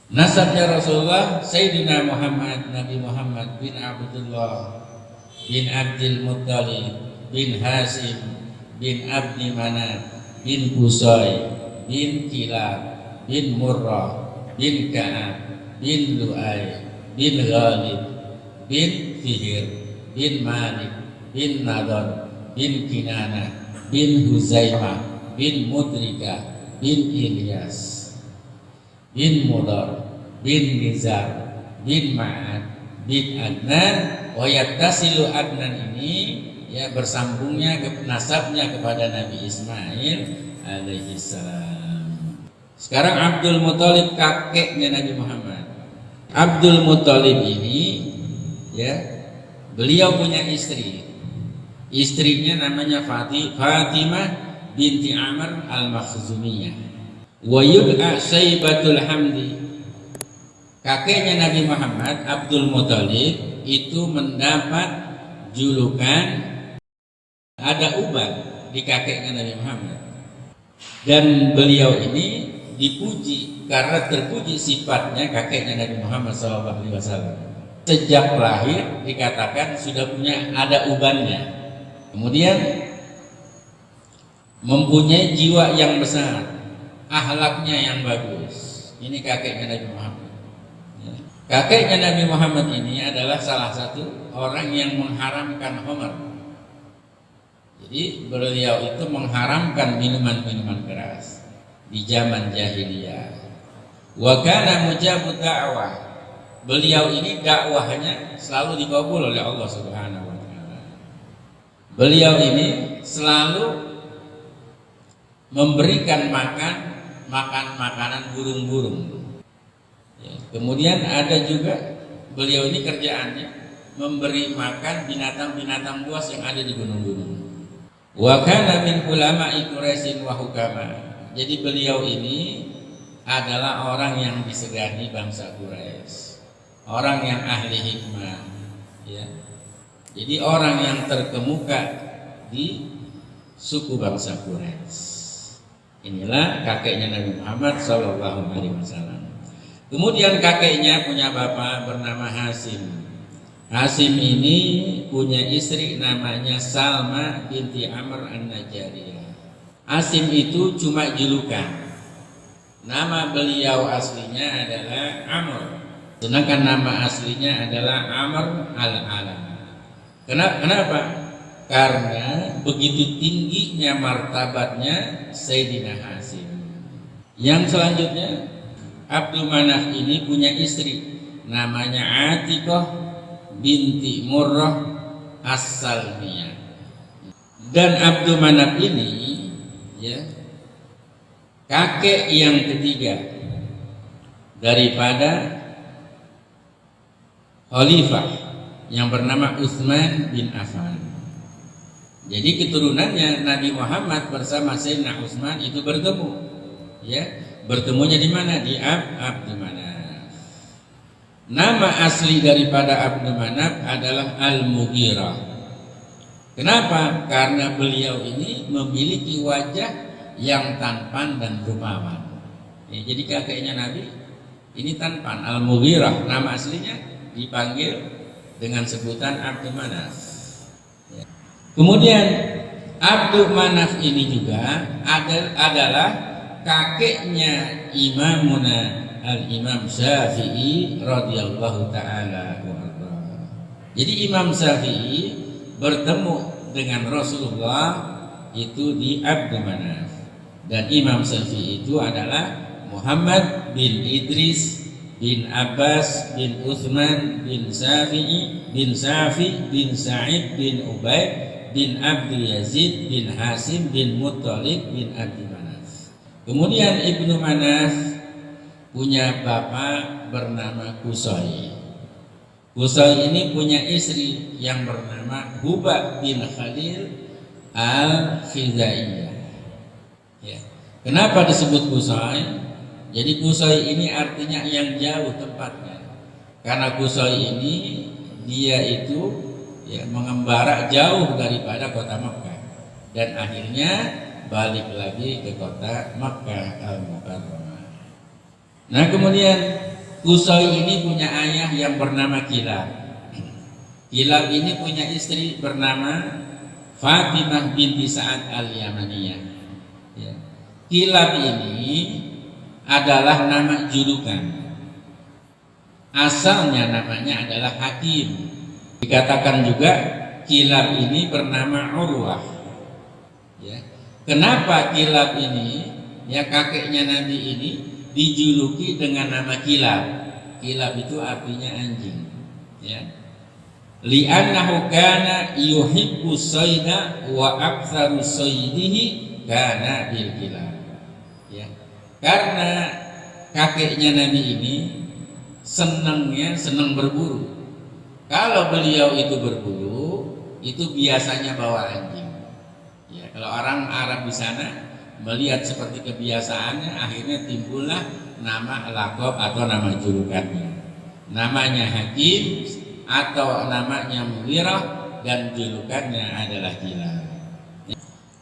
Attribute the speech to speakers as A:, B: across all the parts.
A: Nasabnya Rasulullah Sayyidina Muhammad, Nabi Muhammad bin Abdullah bin Abdul Muttalib bin Hasim bin Abdi Manaf bin Qusay bin Kilab bin Murrah bin Ka'ab bin Lu'ay bin Ghalib bin Fihr bin Malik bin Nadar bin Kinana bin Huzaimah bin Mudrika bin Ilyas bin Mudar bin Nizar bin Ma'ad bin Adnan. Wa yattasilu Adnan ini ya bersambungnya nasabnya kepada Nabi Ismail alaihi salam. Sekarang Abdul Muthalib kakeknya Nabi Muhammad. Abdul Muthalib ini ya beliau punya istri. Istrinya namanya Fatimah binti Amr al-Makhzumiyah. Wa yud'a Syaibatul Hamdi. Kakeknya Nabi Muhammad, Abdul Muthalib, itu mendapat julukan ada uban di kakeknya Nabi Muhammad. Dan beliau ini dipuji karena terpuji sifatnya kakeknya Nabi Muhammad SAW. Sejak lahir dikatakan sudah punya ada ubannya. Kemudian mempunyai jiwa yang besar, akhlaknya yang bagus. Ini kakeknya Nabi Muhammad. Kakeknya Nabi Muhammad ini adalah salah satu orang yang mengharamkan khamr. Jadi beliau itu mengharamkan minuman-minuman keras di zaman jahiliyah. Wa kana mujabud da'wah. Beliau ini dakwahnya selalu dikabul oleh Allah Subhanahu wa taala. Beliau ini selalu memberikan makanan burung-burung. Ya, kemudian ada juga beliau ini kerjaannya memberi makan binatang-binatang buas yang ada di gunung-gunung. Wa kana min ulama'i Quraisy wa hukama. Jadi beliau ini adalah orang yang disegani bangsa Quraisy, orang yang ahli hikmah, ya. Jadi orang yang terkemuka di suku bangsa Quraisy. Inilah kakeknya Nabi Muhammad SAW. Kemudian kakeknya punya bapak bernama Hasim. Hasim ini punya istri namanya Salma binti Amr an-Najjariyah. Hasim itu cuma julukan. Nama beliau aslinya adalah Amr. Sedangkan nama aslinya adalah Amr al-Alam. Kenapa? Karena begitu tingginya martabatnya Sayyidina Hasim. Yang selanjutnya Abdul Manaf ini punya istri namanya Atiqah binti Murrah As-Salmiyah. Dan Abdul Manaf ini ya kakek yang ketiga daripada khalifah yang bernama Utsman bin Affan. Jadi keturunannya Nabi Muhammad bersama Sayyidina Utsman itu bertemu, ya. Bertemunya di mana? Di Abdul Manaf. Nama asli daripada Abdul Manaf adalah Al-Mughirah. Kenapa? Karena beliau ini memiliki wajah yang tampan dan rupawan. Ya, jadi kakeknya Nabi ini tampan, Al-Mughirah. Nama aslinya dipanggil dengan sebutan Abdul Manaf. Ya. Kemudian Abdul Manaf ini juga adalah kakeknya Imamuna Al-Imam Syafi'i radhiyallahu ta'ala anhu. Jadi Imam Syafi'i bertemu dengan Rasulullah itu di Abdul Manaf. Dan Imam Syafi'i itu adalah Muhammad bin Idris bin Abbas bin Uthman bin Syafi'i bin Syafi' bin Sa'id bin Ubaid bin Abdul Yazid bin Hasim bin Muttalib bin Abdi Manaf. Kemudian Ibnu Manaf punya bapak bernama Qusay. Qusay ini punya istri yang bernama Hubab bin Khalil al-Khizaiyah. Ya. Kenapa disebut Qusay? Jadi Qusay ini artinya yang jauh tempatnya. Karena Qusay ini dia itu ya mengembara jauh daripada kota Makkah dan akhirnya balik lagi ke kota Makkah al-Mukarramah. Nah kemudian Qusay ini punya ayah yang bernama Kilab. Kilab ini punya istri bernama Fatimah binti Sa'ad al-Yamaniyah. Ya. Kilab ini adalah nama julukan. Asalnya namanya adalah Hakim. Dikatakan juga Kilab ini bernama Urwah. Ya. Kenapa Kilab ini, ya kakeknya Nabi ini dijuluki dengan nama Kilab. Kilab itu artinya anjing. Ya. Li'annahu kana yuhibbu sayda wa aktsaru saydihi kana bil kilab. Ya. Karena kakeknya Nabi ini senang berburu. Kalau beliau itu berburu, itu biasanya bawa anjing. Ya, kalau orang Arab di sana melihat seperti kebiasaannya, akhirnya timbullah nama laqab atau nama julukannya. Namanya Hakim atau namanya Mughirah dan julukannya adalah Kilab.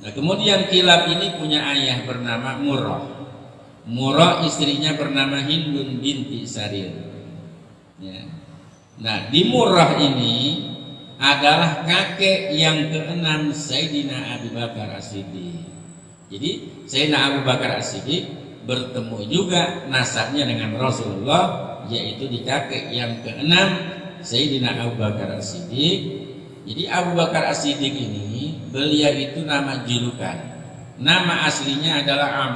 A: Nah, kemudian Kilab ini punya ayah bernama Murrah. Murrah istrinya bernama Hindun binti Sarir. Ya. Nah, di Murrah ini adalah kakek yang keenam Sayyidina Abu Bakar As-Siddiq. Jadi Sayyidina Abu Bakar As-Siddiq bertemu juga nasabnya dengan Rasulullah, yaitu di kakek yang keenam Sayyidina Abu Bakar As-Siddiq. Jadi Abu Bakar As-Siddiq ini beliau itu nama julukan. Nama aslinya adalah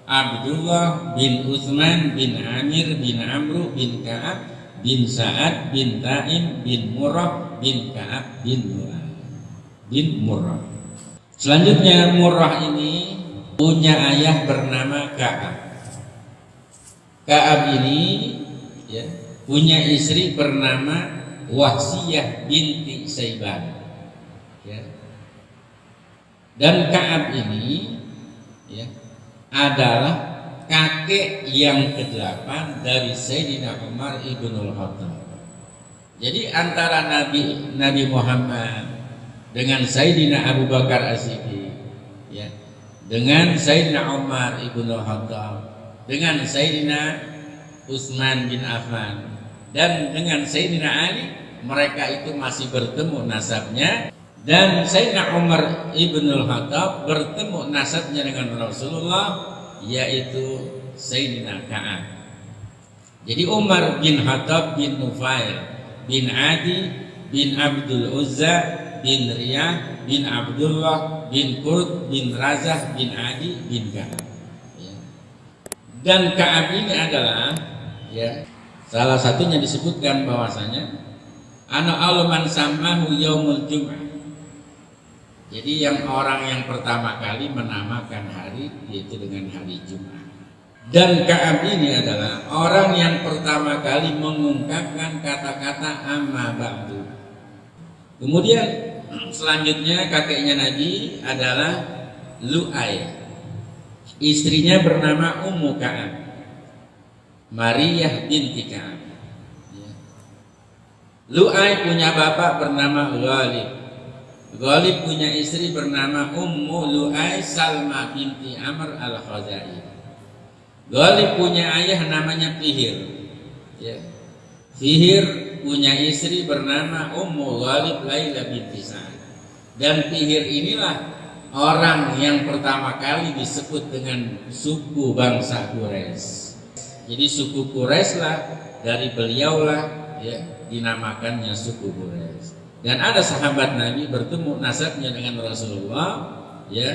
A: Abdullah bin Utsman bin Amir bin Amru bin Ka'ab bin Sa'ad bin Taim bin Murrah bin Ka'ab bin Murrah. Selanjutnya Murrah ini punya ayah bernama Ka'ab. Ka'ab ini ya, punya istri bernama Wahsiyah binti Saiban. Ya. Dan Ka'ab ini ya, adalah kakek yang ke-8 dari Sayyidina Umar ibnul Khattab. Jadi antara Nabi Muhammad dengan Sayyidina Abu Bakar As-Siddiq, ya, dengan Sayyidina Umar ibnul Khattab, dengan Sayyidina Utsman bin Affan, dan dengan Sayyidina Ali, mereka itu masih bertemu nasabnya. Dan Sayyidina Umar ibnul Khattab bertemu nasabnya dengan Rasulullah, yaitu Sayyidina Ka'ab. Jadi Umar bin Khattab bin Nufail bin Adi bin Abdul Uzza bin Riyah bin Abdullah bin Qurt bin Razah bin Adi bin Ka'ab. Ya. Dan Ka'ab ini adalah ya, salah satunya disebutkan bahwasanya ana aluman samahu yaumul jum'ah. Jadi yang orang yang pertama kali menamakan hari yaitu dengan hari Jumat. Dan Ka'ab ini adalah orang yang pertama kali mengungkapkan kata-kata amma ba'du. Kemudian selanjutnya kakeknya Nabi adalah Lu'ay. Istrinya bernama Ummu Ka'ab, Mariyah binti Ka'ab. Lu'ay punya bapak bernama Ghalib. Ghalib punya istri bernama Ummu Lu'ay Salma binti Amr al-Khazai. Ghalib punya ayah namanya Fihir. Ya. Fihir punya istri bernama Ummu Ghalib Laila binti Sa'ad. Dan Fihir inilah orang yang pertama kali disebut dengan suku bangsa Quraisy. Jadi suku Quraisy lah, dari beliaulah ya, dinamakannya suku Quraisy. Dan ada sahabat Nabi bertemu nasabnya dengan Rasulullah, ya,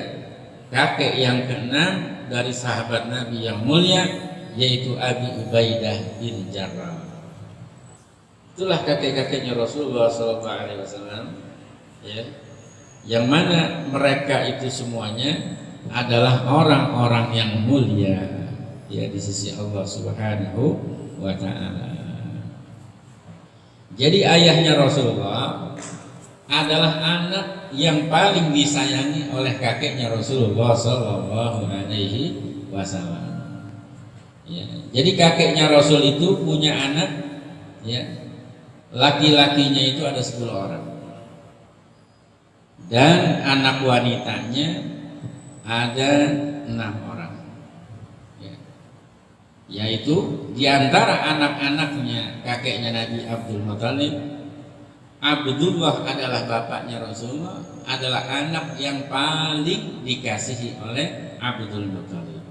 A: kakek yang ke-6 dari sahabat Nabi yang mulia, yaitu Abi Ubaidah bin Jarrah. Itulah kakek-kakeknya Rasulullah SAW, ya, yang mana mereka itu semuanya adalah orang-orang yang mulia, ya, di sisi Allah Subhanahu wa Ta'ala. Jadi ayahnya Rasulullah adalah anak yang paling disayangi oleh kakeknya Rasulullah Sallallahu Alaihi Wasallam. Ya, jadi kakeknya Rasul itu punya anak, ya, laki-lakinya itu ada 10 orang, dan anak wanitanya ada 6 orang. Ya. yaitu di antara anak-anaknya kakeknya Nabi Abdul Muthalib, Abdullah adalah bapaknya Rasulullah, adalah anak yang paling dikasihi oleh Abdul Muthalib.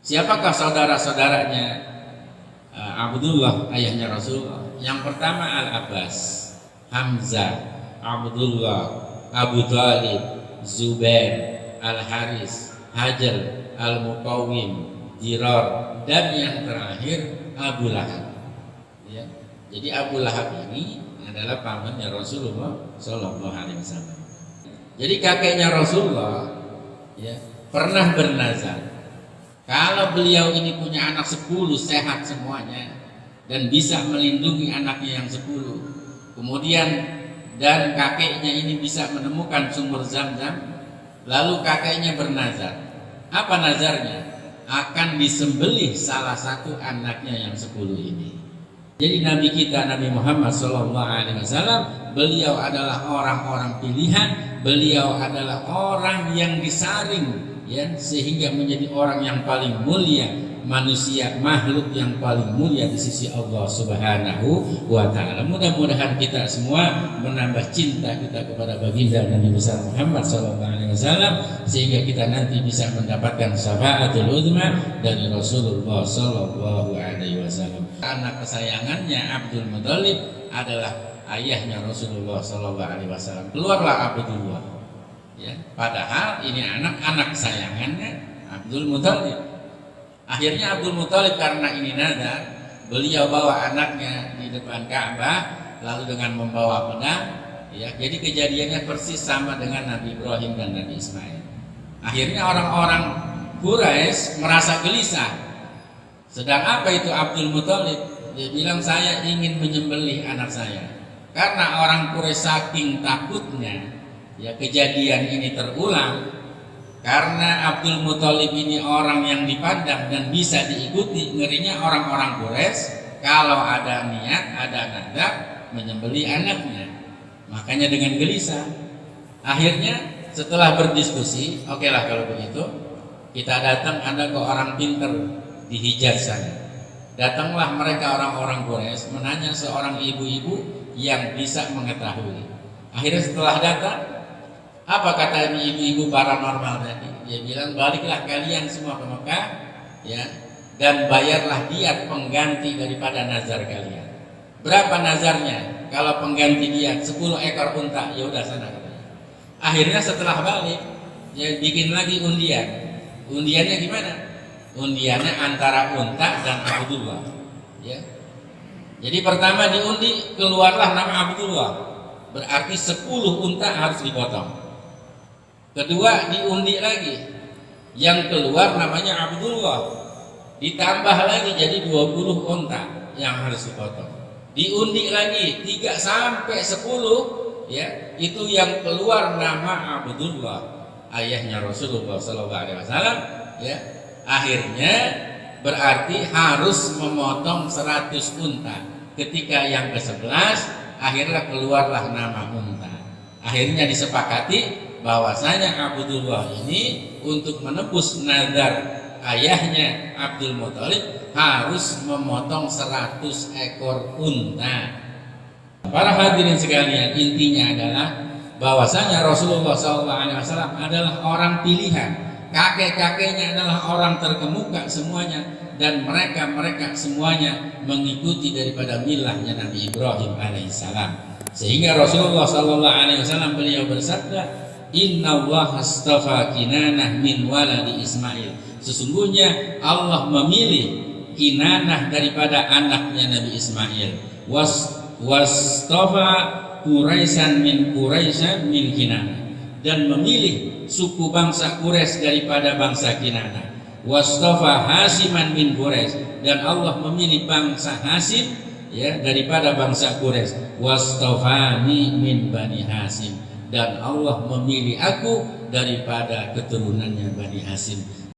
A: Siapakah saudara-saudaranya Abdullah ayahnya Rasulullah? Yang pertama Al-Abbas, Hamzah, Abdullah, Abu Thalib, Zubair, Al-Haris, Hajar, Al-Muqawwim, Dirar, dan yang terakhir Abu Lahab. Ya. Jadi Abu Lahab ini adalah pamannya Rasulullah Shallallahu Alaihi Wasallam. Jadi kakeknya Rasulullah ya, pernah bernazar kalau beliau ini punya anak 10 sehat semuanya dan bisa melindungi anaknya yang 10, kemudian dan kakeknya ini bisa menemukan sumber Zam-Zam, lalu kakeknya bernazar. Apa nazarnya? Akan disembelih salah satu anaknya yang 10 ini. Jadi Nabi kita Nabi Muhammad SAW, beliau adalah orang-orang pilihan, beliau adalah orang yang disaring ya, sehingga menjadi orang yang paling mulia, manusia, makhluk yang paling mulia di sisi Allah Subhanahu wa Ta'ala. Mudah-mudahan kita semua menambah cinta kita kepada baginda Nabi besar Muhammad SAW, sehingga kita nanti bisa mendapatkan syafaatul uzma dari Rasulullah Sallallahu Alaihi Wasallam. Anak kesayangannya Abdul Muthalib adalah ayahnya Rasulullah Sallallahu Alaihi Wasallam. Keluarlah Abdullah, ya, padahal ini anak-anak kesayangannya Abdul Muthalib. Akhirnya Abdul Muthalib karena ini nazar, beliau bawa anaknya di depan Ka'bah, lalu dengan membawa pedang, ya, jadi kejadiannya persis sama dengan Nabi Ibrahim dan Nabi Ismail. Akhirnya orang-orang Quraisy merasa gelisah. Sedang apa itu Abdul Muthalib? Dia bilang, saya ingin menyembelih anak saya. Karena orang Quraisy saking takutnya ya kejadian ini terulang, karena Abdul Muthalib ini orang yang dipandang dan bisa diikuti, ngerinya orang-orang Quraisy kalau ada niat, ada nazar menyembelih anaknya. Makanya dengan gelisah, akhirnya setelah berdiskusi, oke lah kalau begitu, kita datang, ada ke orang pinter di Hijaz sana. Datanglah mereka orang-orang Quraisy menanya seorang ibu-ibu yang bisa mengetahui. Akhirnya setelah datang, apa kata ibu-ibu paranormal tadi? Dia bilang, baliklah kalian semua ke Mekah, ya, dan bayarlah diat pengganti daripada nazar kalian. Berapa nazarnya? Kalau pengganti diat 10 ekor unta, ya udah sana. Akhirnya setelah balik, ya bikin lagi undian. Undiannya gimana? Undiannya antara unta dan Abdullah. Ya. Jadi pertama diundi, keluarlah nama Abdullah. Berarti 10 unta harus dipotong. Kedua diundi lagi, yang keluar namanya Abdullah, ditambah lagi jadi 20 unta yang harus dipotong. Diundi lagi 3 sampai 10, ya, itu yang keluar nama Abdullah, ayahnya Rasulullah SAW, ya. Akhirnya berarti harus memotong 100 unta. Ketika yang ke-11 akhirnya keluarlah nama unta. Akhirnya disepakati bahwasanya Abdullah ini untuk menebus nazar ayahnya Abdul Muthalib harus memotong 100 ekor unta. Para hadirin sekalian, intinya adalah bahwasanya Rasulullah SAW adalah orang pilihan. Kakek-kakeknya adalah orang terkemuka semuanya, dan mereka semuanya mengikuti daripada milahnya Nabi Ibrahim alaihissalam. Sehingga Rasulullah SAW beliau bersabda, Inna Allah astafa Kinanah min waladi Ismail. Sesungguhnya Allah memilih Kinanah daripada anaknya Nabi Ismail. Wastafa Quraisyan min Kinanah. Dan memilih suku bangsa Quraisy daripada bangsa Kinanah. Wastafa Hasiman min Quraisy. Dan Allah memilih bangsa Hasim, ya, daripada bangsa Quraisy. Wastafani min Bani Hasim. Dan Allah memilih aku daripada keturunannya Bani Hasim.